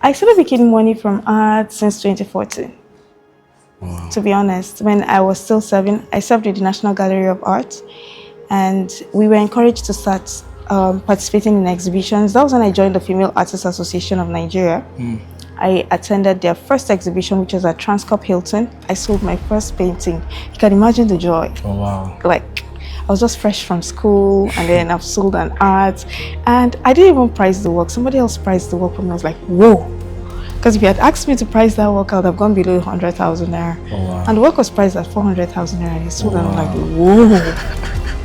I started making money from art since 2014. Wow. To be honest, when I was still serving, I served with the National Gallery of Art, and we were encouraged to start participating in exhibitions. That was when I joined the Female Artists Association of Nigeria. I attended their first exhibition, which was at Transcorp Hilton. I sold my first painting. You can imagine the joy. Oh, wow. Like, I was just fresh from school, and then I've sold an art, and I didn't even price the work. Somebody else priced the work for me. I was like, whoa. Because if you had asked me to price that work, I would have gone below 100,000 naira. Oh, wow. And the work was priced at 400,000 naira. And sold, and I'm like, whoa.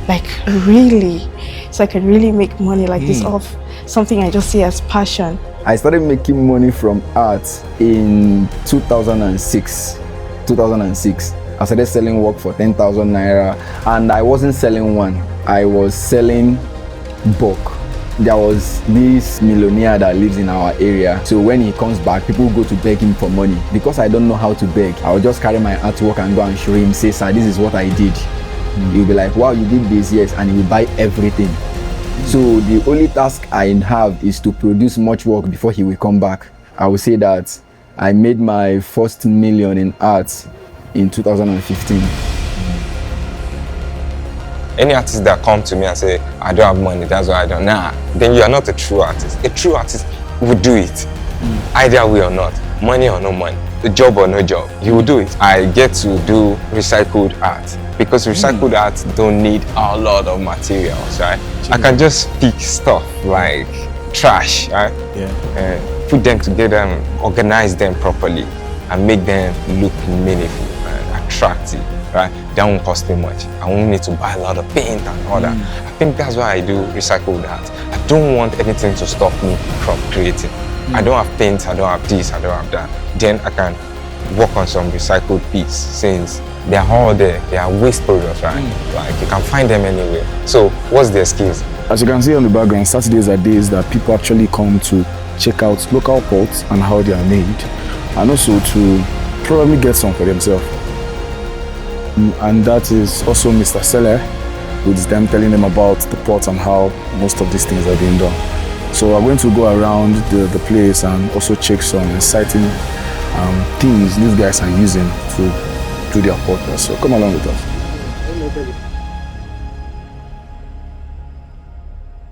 Like, really? So I can really make money like this off something I just see as passion. I started making money from art in 2006. I started selling work for 10,000 naira, and I wasn't selling one. I was selling bulk. There was this millionaire that lives in our area. So when he comes back, people go to beg him for money. Because I don't know how to beg, I will just carry my artwork and go and show him, say, sir, this is what I did. He'll be like, wow, you did this, yes, and he will buy everything. So the only task I have is to produce much work before he will come back. I will say that I made my first million in art in 2015. Any artist that come to me and say, I don't have money, that's why I don't, nah, then you are not a true artist. A true artist would do it, either way or not, money or no money, a job or no job, you will do it. I get to do recycled art because recycled art don't need a lot of materials, right? I can just pick stuff like trash, right? Put them together and organize them properly and make them look meaningful and attractive. Right? That won't cost me much. I won't need to buy a lot of paint and all that. I think that's why I do recycled art. I don't want anything to stop me from creating. I don't have paint, I don't have this, I don't have that. Then I can work on some recycled piece since they're all there. They are waste products, right? Like you can find them anywhere. So what's the excuse? As you can see on the background, Saturdays are days that people actually come to check out local pots and how they are made, and also to probably get some for themselves. And that is also Mr. Seller, with them telling them about the pots and how most of these things are being done. So we're going to go around the place and also check some exciting things these guys are using to do their pot. So come along with us.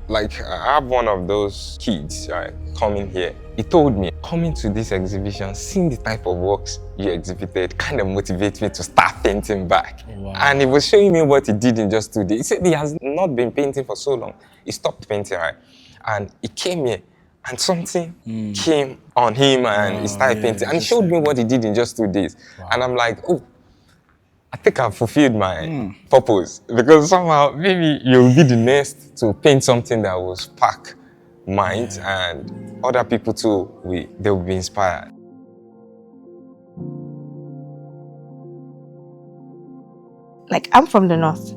Like, I have one of those kids, right, coming here. He told me, coming to this exhibition, seeing the type of works you exhibited kind of motivates me to start painting back. Wow. And he was showing me what he did in just 2 days. He said he has not been painting for so long. He stopped painting, right? And he came here, and something came on him, and he started painting. And he showed me what he did in just 2 days. Wow. And I'm like, oh, I think I've fulfilled my purpose, because somehow maybe you'll be the next to paint something that will spark minds, and other people too, they will be inspired. Like, I'm from the north.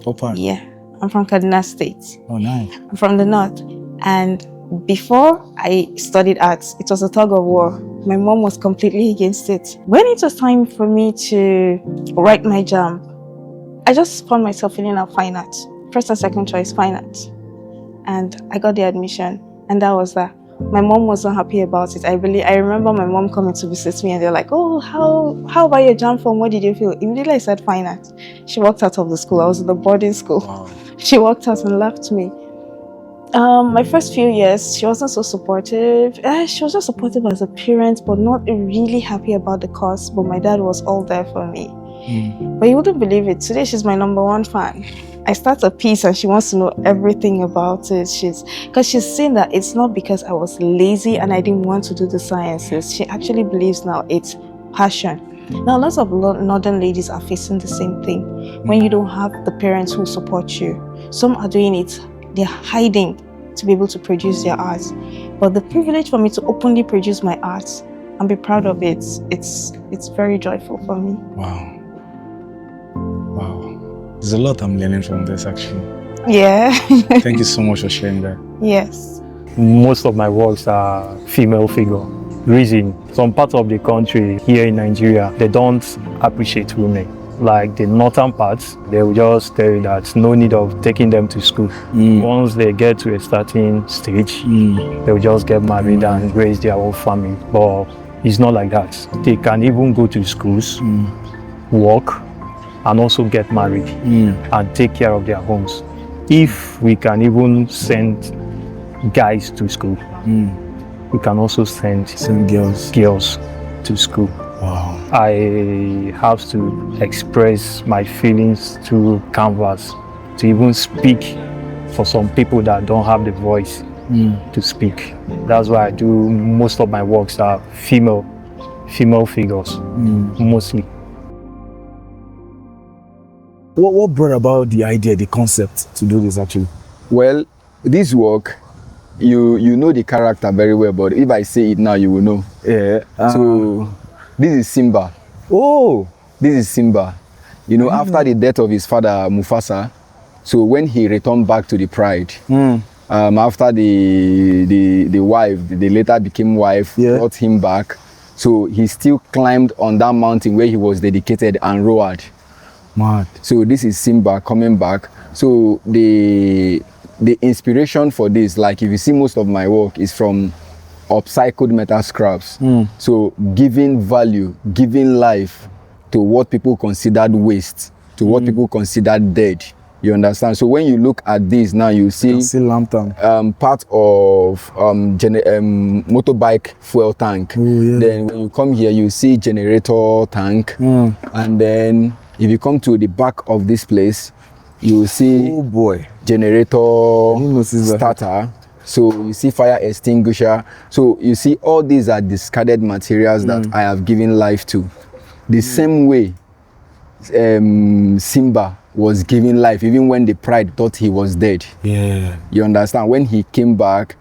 What part? Yeah, I'm from Kaduna State. Oh, nice. I'm from the north, and before I studied arts, it was a tug of war. My mom was completely against it. When it was time for me to write my JAMB, I just found myself filling out fine arts. First and second choice, fine arts. And I got the admission, and that was that. My mom wasn't happy about it. I remember my mom coming to visit me, and they're like, oh, how about your JAMB form? What did you feel? Immediately I said fine arts. She walked out of the school. I was in the boarding school. Wow. She walked out and left me. My first few years, she wasn't so supportive. She was just supportive as a parent, but not really happy about the course. But my dad was all there for me. But you wouldn't believe it. Today, she's my #1 fan. I start a piece and she wants to know everything about it. Because she's saying that it's not because I was lazy and I didn't want to do the sciences. She actually believes now it's passion. Now, lots of northern ladies are facing the same thing. When you don't have the parents who support you, some are doing it. They're hiding to be able to produce their art. But the privilege for me to openly produce my art and be proud of it, it's very joyful for me. Wow. There's a lot I'm learning from this, actually. Yeah. Thank you so much for sharing that. Yes. Most of my works are female figure. Reason, some parts of the country here in Nigeria, they don't appreciate women. like the northern parts, they will just tell you that no need of taking them to school. Once they get to a certain stage, they will just get married and raise their own family. But it's not like that. They can even go to schools, work, and also get married and take care of their homes. If we can even send guys to school, we can also send girls to school. Wow. I have to express my feelings through canvas, to even speak for some people that don't have the voice to speak. That's why I do most of my works are female figures, mostly. What brought about the idea, the concept to do this actually? Well, this work, you know the character very well, but if I say it now, you will know. Yeah. So this is Simba. Oh, This is Simba. You know, after the death of his father Mufasa, so when he returned back to the pride, after the wife, the later became wife, brought him back. So he still climbed on that mountain where he was dedicated and roared. mad. So this is Simba coming back. So the inspiration for this, like if you see most of my work, is from upcycled metal scraps. So giving value, giving life to what people considered waste, to what people considered dead. You understand? So when you look at this now, you see lantern. Part of motorbike fuel tank. Then when you come here, you see generator tank. And then if you come to the back of this place, you see generator starter. So you see fire extinguisher. So you see all these are discarded materials that I have given life to. The same way Simba was given life even when the pride thought he was dead. You understand? When he came back,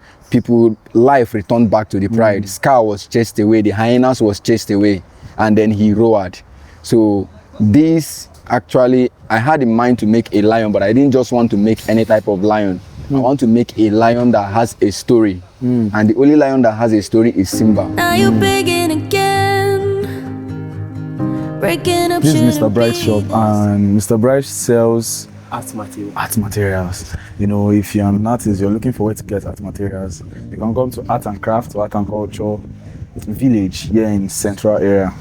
life returned back to the pride. Scar was chased away, the hyenas was chased away, and then he roared. So this actually, I had in mind to make a lion, but I didn't just want to make any type of lion. I want to make a lion that has a story. And the only lion that has a story is Simba. Now you begin again, breaking up. This is Mr. Bright's shop, and Mr. Bright sells art material. art materials. You know, if you're an artist, you're looking for where to get art materials, you can come to Art and Craft or Art and Culture Village here in Central area.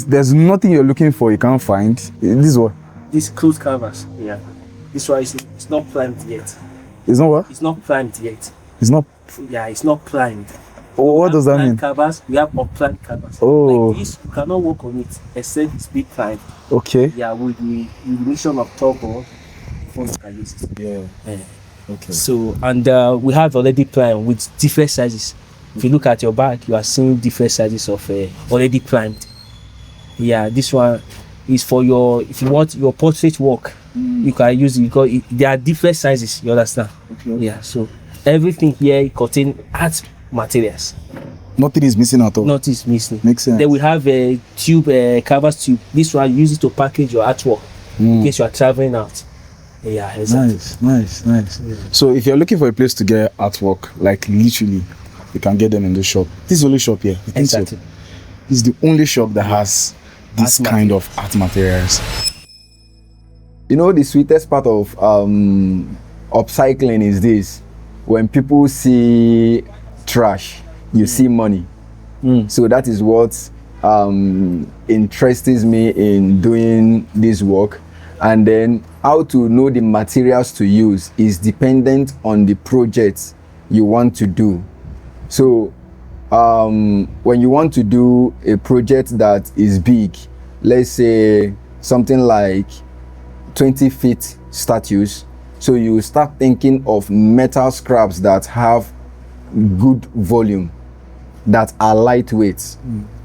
There's nothing you're looking for you can't find. This is what? This closed canvas. Yeah. This one it's not primed yet. It's not what? It's not primed yet. It's not. Yeah, it's not primed. Oh, what does that mean? Canvas, we have unprimed canvas. Oh. Like this, you cannot work on it except it's big primed. Okay. Yeah, with the ignition of turbo, phones can use it. Yeah. Okay. So, and we have already primed with different sizes. If you look at your bag, you are seeing different sizes of already primed. Yeah, this one is for if you want your portrait work, you can use it because there are different sizes, you understand? Okay. Yeah, so everything here contains art materials. Nothing is missing at all. Nothing is missing. Makes sense. Then we have a tube, canvas tube. This one, use it to package your artwork in case you are traveling out. Yeah, exactly. Nice. Yeah. So if you're looking for a place to get artwork, like literally, you can get them in the shop. This is the only shop here. I think Exactly. so. This is the only shop that has this kind of art materials. You know, the sweetest part of upcycling is this: when people see trash, you see money. So that is what interests me in doing this work. And then how to know the materials to use is dependent on the project you want to do. So when you want to do a project that is big, let's say something like 20 feet statues, so you start thinking of metal scraps that have good volume, that are lightweight.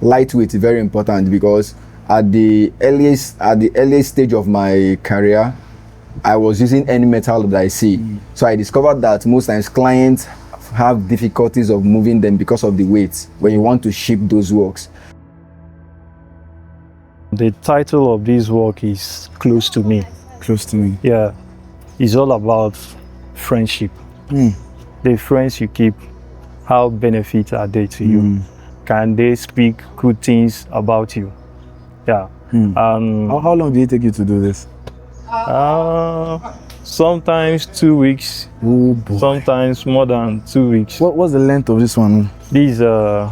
Lightweight is very important because at the earliest stage of my career, I was using any metal that I see. So I discovered that most times clients have difficulties of moving them because of the weight when you want to ship those works. The title of this work is Close to Me. Close to me. Yeah, it's all about friendship. The friends you keep, how benefit are they to you? Can they speak good things about you? Yeah, How long did it take you to do this? Sometimes 2 weeks, Oh boy. sometimes more than 2 weeks. What's the length of this one? These are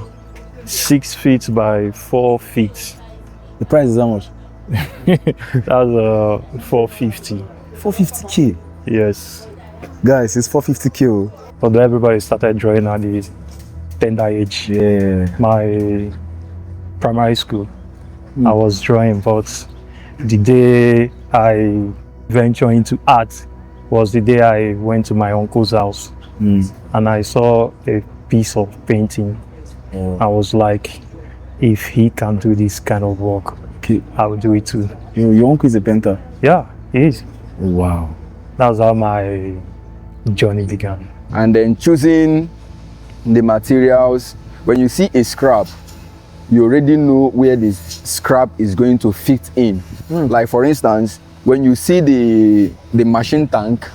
6 feet by 4 feet. The price is how much? That's 450. 450k. Yes. Guys, it's 450k. Although everybody started drawing at the tender age. Yeah. My primary school, I was drawing, but the day I ventured into art was the day I went to my uncle's house and I saw a piece of painting. I was like, if he can do this kind of work, I will do it too. Your uncle is a painter? Yeah, he is. Wow. That's how my journey began. And then choosing the materials. When you see a scrap, you already know where the scrap is going to fit in. Like for instance, when you see the machine tank,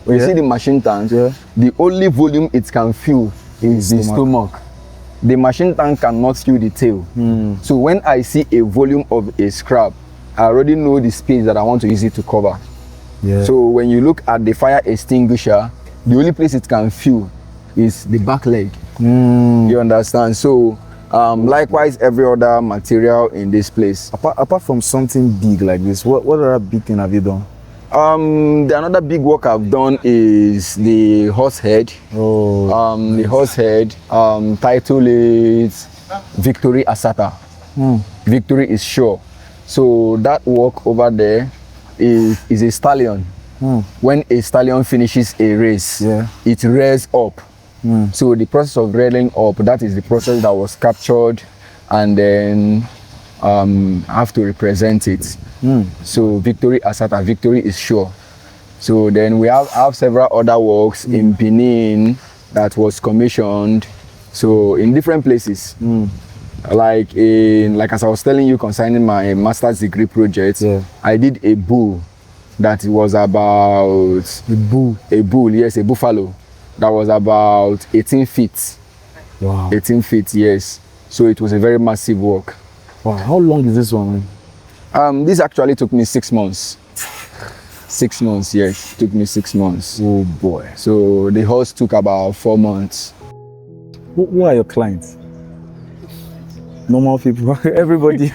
the only volume it can fill is the stomach. The machine tank cannot fill the tail. So when I see a volume of a scrap, I already know the space that I want to use it to cover. Yeah. So when you look at the fire extinguisher, the only place it can fill is the back leg. You understand? So likewise, every other material in this place. Apart from something big like this, what other big thing have you done? The another big work I've done is the horse head. The horse head, title is Victory Asata. Victory is sure. So that work over there is a stallion. When a stallion finishes a race, it rears up. So the process of rearing up, that is the process that was captured, and then have to represent it. So Victory Asata, victory is sure. So then we have several other works in Benin that was commissioned. So in different places. Like as I was telling you concerning my master's degree project, I did a bull that was about a bull, yes, a buffalo that was about 18 feet. Wow. 18 feet, yes. So it was a very massive work. Wow. How long is this one? This actually took me 6 months. 6 months, yes. It took me 6 months. Oh boy. So the horse took about 4 months. Who are your clients? Normal people, everybody.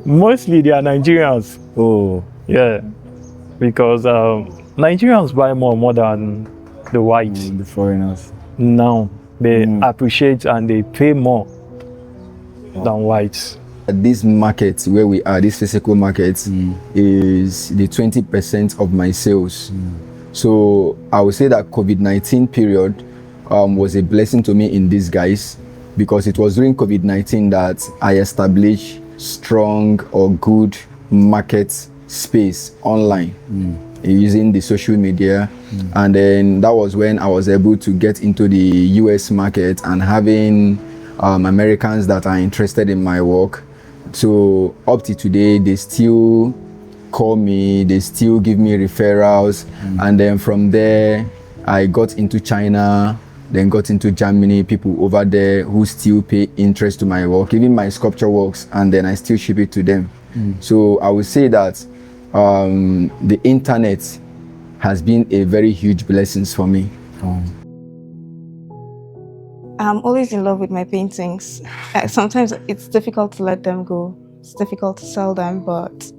Mostly they are Nigerians. Oh. Yeah. Because Nigerians buy more than the whites. The foreigners. Now they appreciate and they pay more than whites. This market where we are, this physical market, is the 20% of my sales. So I would say that COVID-19 period was a blessing to me in disguise, because it was during COVID-19 that I established strong or good market space online using the social media. And then that was when I was able to get into the US market and having Americans that are interested in my work. So up to today, they still call me, they still give me referrals. And then from there, I got into China, then got into Germany, people over there who still pay interest to my work, even my sculpture works, and then I still ship it to them. So I would say that the internet has been a very huge blessing for me. I'm always in love with my paintings. Sometimes it's difficult to let them go. It's difficult to sell them, but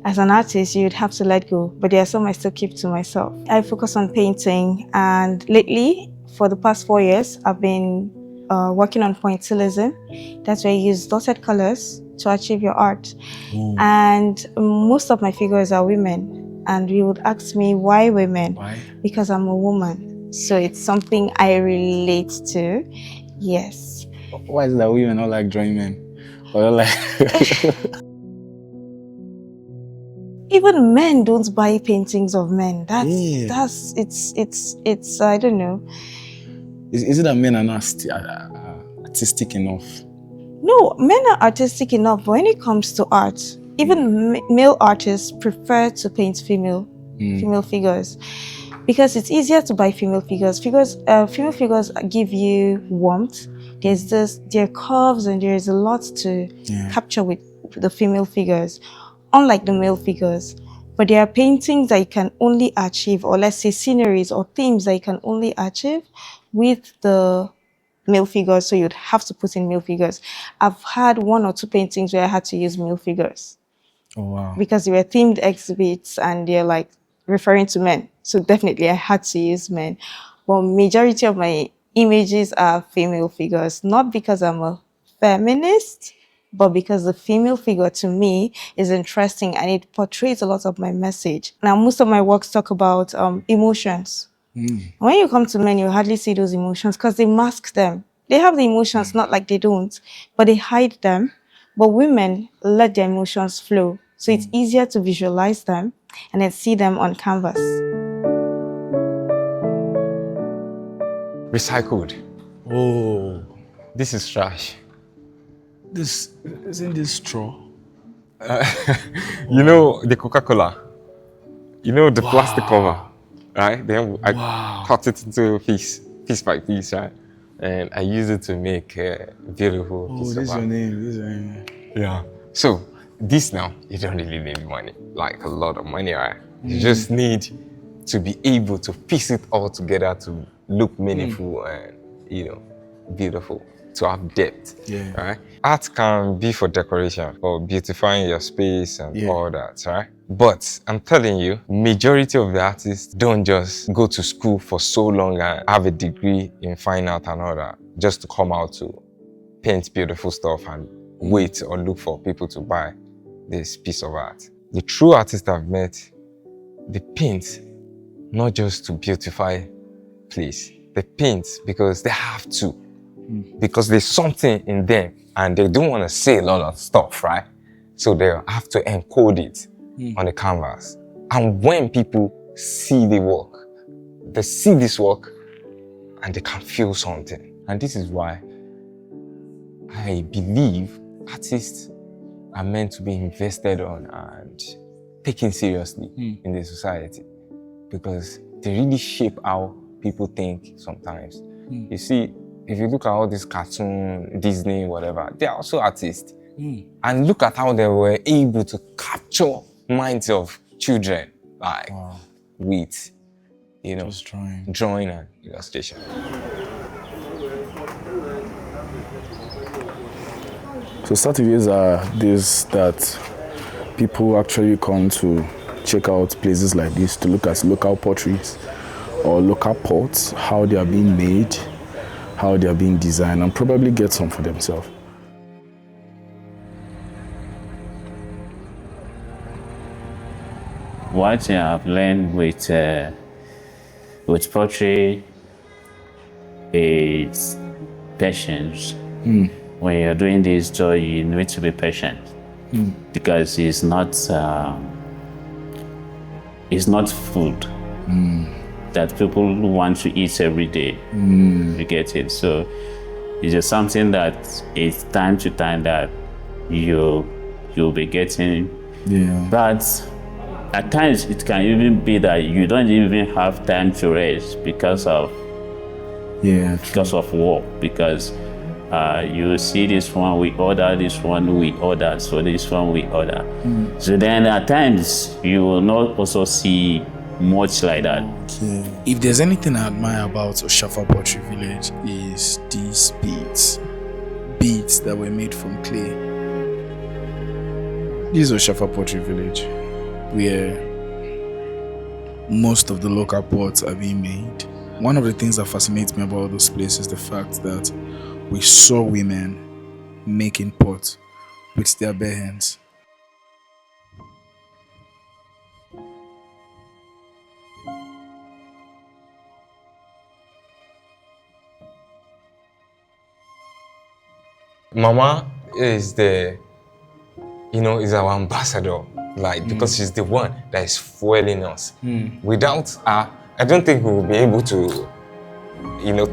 as an artist, you'd have to let go. But there are some I still keep to myself. I focus on painting, and lately, for the past 4 years, I've been working on pointillism. That's where you use dotted colors to achieve your art. And most of my figures are women. And you would ask me, why women? Why? Because I'm a woman. So it's something I relate to. Yes. Why is it that women don't like drawing men? Or like even men don't buy paintings of men. It's I don't know. Is it that men are not artistic enough? No, men are artistic enough, but when it comes to art, even male artists prefer to paint female figures, because it's easier to buy female figures. Female figures give you warmth. There are curves and there is a lot to capture with the female figures, unlike the male figures. But there are paintings that you can only achieve, or let's say sceneries or themes that you can only achieve with the male figures, so you'd have to put in male figures. I've had 1 or 2 paintings where I had to use male figures. Oh, wow. Because they were themed exhibits and they're like referring to men. So definitely I had to use men. But majority of my images are female figures, not because I'm a feminist, but because the female figure to me is interesting and it portrays a lot of my message. Now, most of my works talk about emotions. When you come to men, you hardly see those emotions because they mask them. They have the emotions, not like they don't, but they hide them. But women let their emotions flow. So it's easier to visualize them and then see them on canvas. Recycled. Oh, This is trash. this isn't this straw? You know the Coca-Cola? You know the plastic cover, right? Then I cut it into piece by piece, right? And I use it to make a beautiful Oh, piece this is of your art. name. This is your name. Yeah. So this now, you don't really need money, like a lot of money, right? You just need to be able to piece it all together to look meaningful and, beautiful, to have depth, Yeah. right? Art can be for decoration, for beautifying your space and all that, right? But I'm telling you, majority of the artists don't just go to school for so long and have a degree in fine art and all that, just to come out to paint beautiful stuff and wait or look for people to buy this piece of art. The true artists I've met, they paint not just to beautify place. They paint because they have to. Because there's something in them and they don't want to say a lot of stuff, right? So they have to encode it on the canvas. And when people see the work, they see this work and they can feel something. And this is why I believe artists are meant to be invested on and taken seriously in the society, because they really shape how people think sometimes. You see, if you look at all these cartoon, Disney, whatever, they're also artists. And look at how they were able to capture minds of children, like with, Just trying. drawing and illustration. So statues are these that people actually come to check out places like this to look at local potteries or local pots, how they are being made, how they are being designed, and probably get some for themselves. What I've learned with pottery is patience. When you're doing this job, you need to be patient because it's not food that people want to eat every day. You get it? So it's just something that it's time to time that you'll be getting. Yeah. But at times it can even be that you don't even have time to rest because of work, because you see this one we order, this one we order, so this one we order. So then at times you will not also see much like that. Okay. If there's anything I admire about Oshafa Pottery Village is these beads that were made from clay. This is Oshafa Pottery Village, where most of the local pots are being made. One of the things that fascinates me about this place is the fact that we saw women making pots with their bare hands. Mama is is our ambassador, because she's the one that is fueling us. Without her, I don't think we will be able to,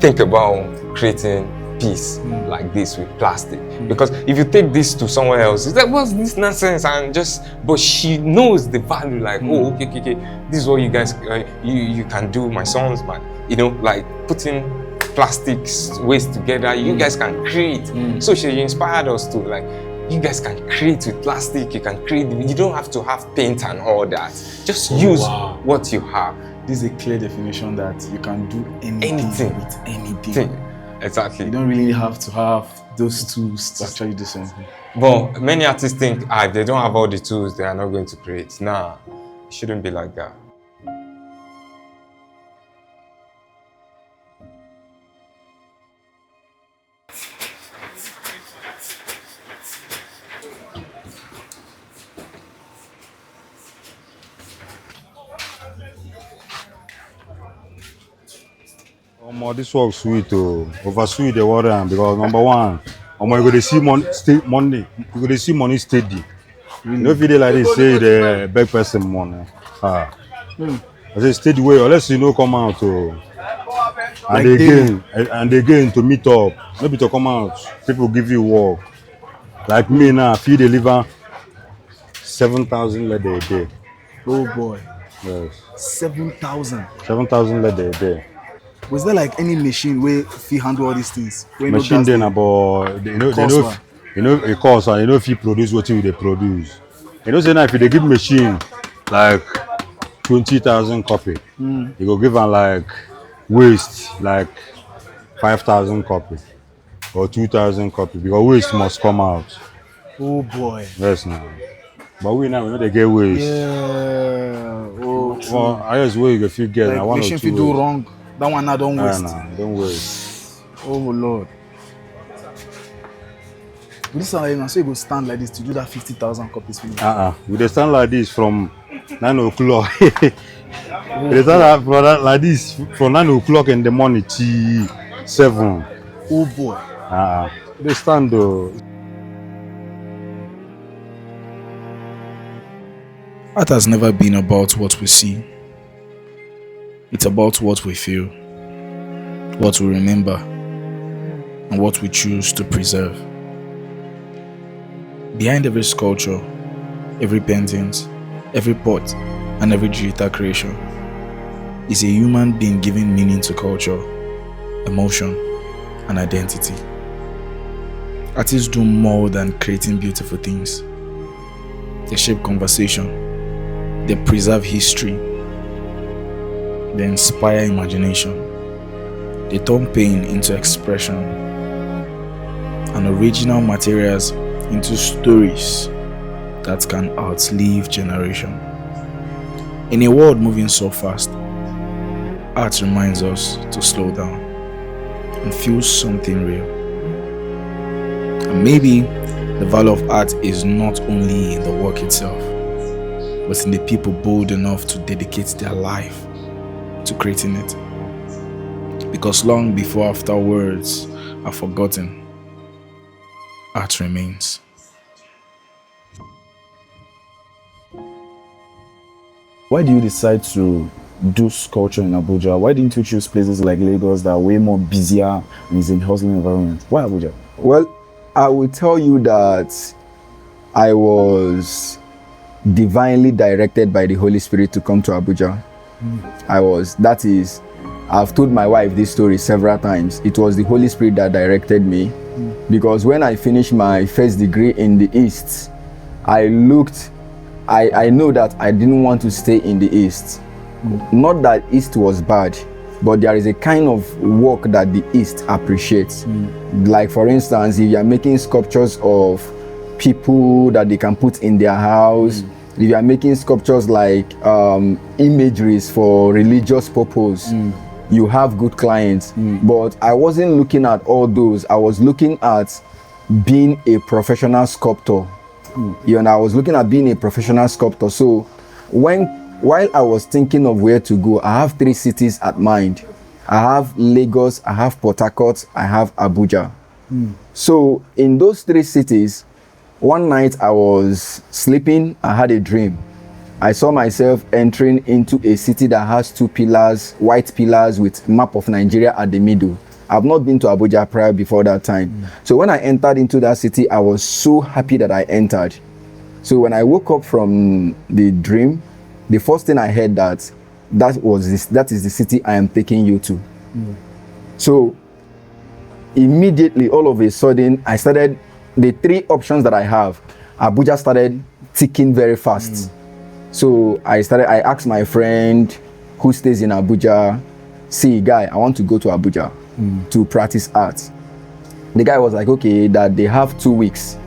think about creating peace like this with plastic. Because if you take this to somewhere else, it's like, what's this nonsense? But she knows the value, okay, this is what you guys, you can do, my sons, man. Putting plastic waste together, you guys can create. So she inspired us to You guys can create with plastic, you can create, you don't have to have paint and all that. Just use what you have. This is a clear definition that you can do anything with anything. Exactly. You don't really have to have those tools to actually do something. But many artists think if they don't have all the tools, they are not going to create. Nah, it shouldn't be like that. This work sweet over sweet the water because number one, you go to see money, you go to see money steady. You know if you like this, say the beg person money. I say steady way, unless you know come out and again to meet up, maybe to come out, people give you work. Like me now, if you deliver 7,000 leather a day. Oh boy. Yes. 7,000. 7,000 leather a day. Was there like any machine where you handle all these things? Machine then about you know a course and you know if you produce what you they produce. You know say now if they give machine like 20,000 copy, you go give them like waste like 5,000 copy or 2,000 copy because waste must come out. Oh boy. Yes now. But we know they get waste. Yeah. Oh. Well, I just wait if you get like now one machine or if you two. do wrong, that one now don't waste. Nah, don't waste. Oh Lord. This one like so you go stand like this to do that 50,000 copies for me. We dey stand like this from 9 o'clock. We dey stand like this from 9 o'clock in the morning till 7. Oh boy. They stand though. Art has never been about what we see. It's about what we feel, what we remember, and what we choose to preserve. Behind every sculpture, every painting, every pot, and every digital creation is a human being giving meaning to culture, emotion, and identity. Artists do more than creating beautiful things. They shape conversation, they preserve history, they inspire imagination, they turn pain into expression, and original materials into stories that can outlive generation. In a world moving so fast, art reminds us to slow down and feel something real. And maybe the value of art is not only in the work itself, but in the people bold enough to dedicate their life to creating it. Because long before after words are forgotten, art remains. Why do you decide to do sculpture in Abuja? Why didn't you choose places like Lagos that are way more busier and is in hustling environment? Why Abuja? Well, I will tell you that I was divinely directed by the Holy Spirit to come to Abuja. I've told my wife this story several times. It was the Holy Spirit that directed me because when I finished my first degree in the East, I know that I didn't want to stay in the East. Not that East was bad, but there is a kind of work that the East appreciates. Like for instance, if you are making sculptures of people that they can put in their house, if you are making sculptures like imageries for religious purpose, you have good clients. But I wasn't looking at all those. I was looking at being a professional sculptor. I was looking at being a professional sculptor. So while I was thinking of where to go, I have 3 cities at mind. I have Lagos, I have Port Harcourt, I have Abuja. So in those 3 cities, one night I was sleeping, I had a dream. I saw myself entering into a city that has 2 pillars, white pillars with map of Nigeria at the middle. I've not been to Abuja prior before that time. So when I entered into that city, I was so happy that I entered. So when I woke up from the dream, the first thing I heard that is the city I am taking you to. So immediately, all of a sudden, I started the 3 options that I have, Abuja started ticking very fast. So I asked my friend who stays in Abuja, see, guy, I want to go to Abuja to practice art. The guy was like, okay, that they have 2 weeks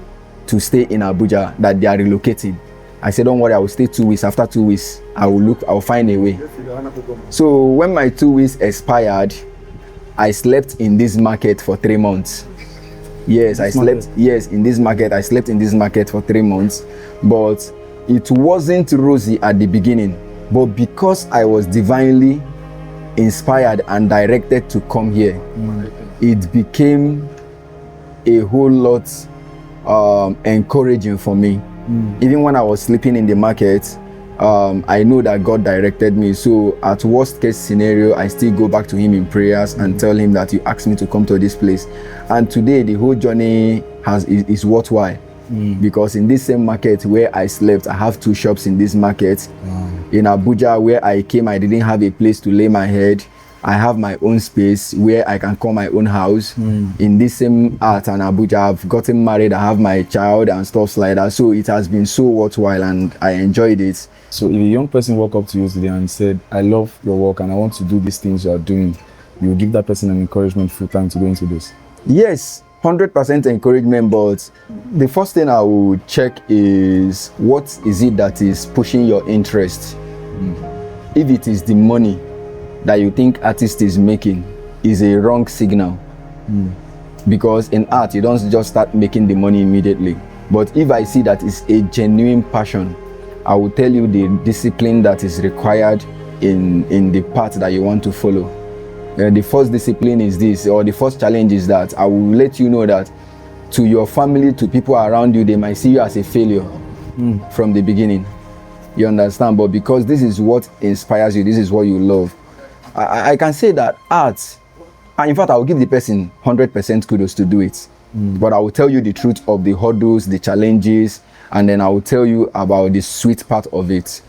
to stay in Abuja, that they are relocating. I said, don't worry, I will stay 2 weeks. After 2 weeks, I will find a way. So when my 2 weeks expired, I slept in this market for 3 months. Yes, I slept in this market for 3 months, but it wasn't rosy at the beginning. But because I was divinely inspired and directed to come here, it became a whole lot encouraging for me. Even when I was sleeping in the market, I know that God directed me. So at worst case scenario, I still go back to him in prayers and tell him that you asked me to come to this place. And today the whole journey is worthwhile, because in this same market where I slept, I have 2 shops in this market. In Abuja, where I came, I didn't have a place to lay my head. I have my own space where I can call my own house. In this same art and Abuja, I've gotten married, I have my child and stuff like that. So it has been so worthwhile and I enjoyed it. So if a young person walk up to you today and said, I love your work and I want to do these things you are doing, you will give that person an encouragement full time to go into this? Yes, 100% encouragement, but the first thing I will check is, what is it that is pushing your interest? If it is the money that you think artist is making, is a wrong signal. Because in art, you don't just start making the money immediately. But if I see that it's a genuine passion, I will tell you the discipline that is required in the path that you want to follow. The first discipline is this, or the first challenge is that I will let you know that to your family, to people around you, they might see you as a failure from the beginning. You understand? But because this is what inspires you, this is what you love, I can say that art, and in fact, I will give the person 100% kudos to do it. But I will tell you the truth of the hurdles, the challenges, and then I will tell you about the sweet part of it.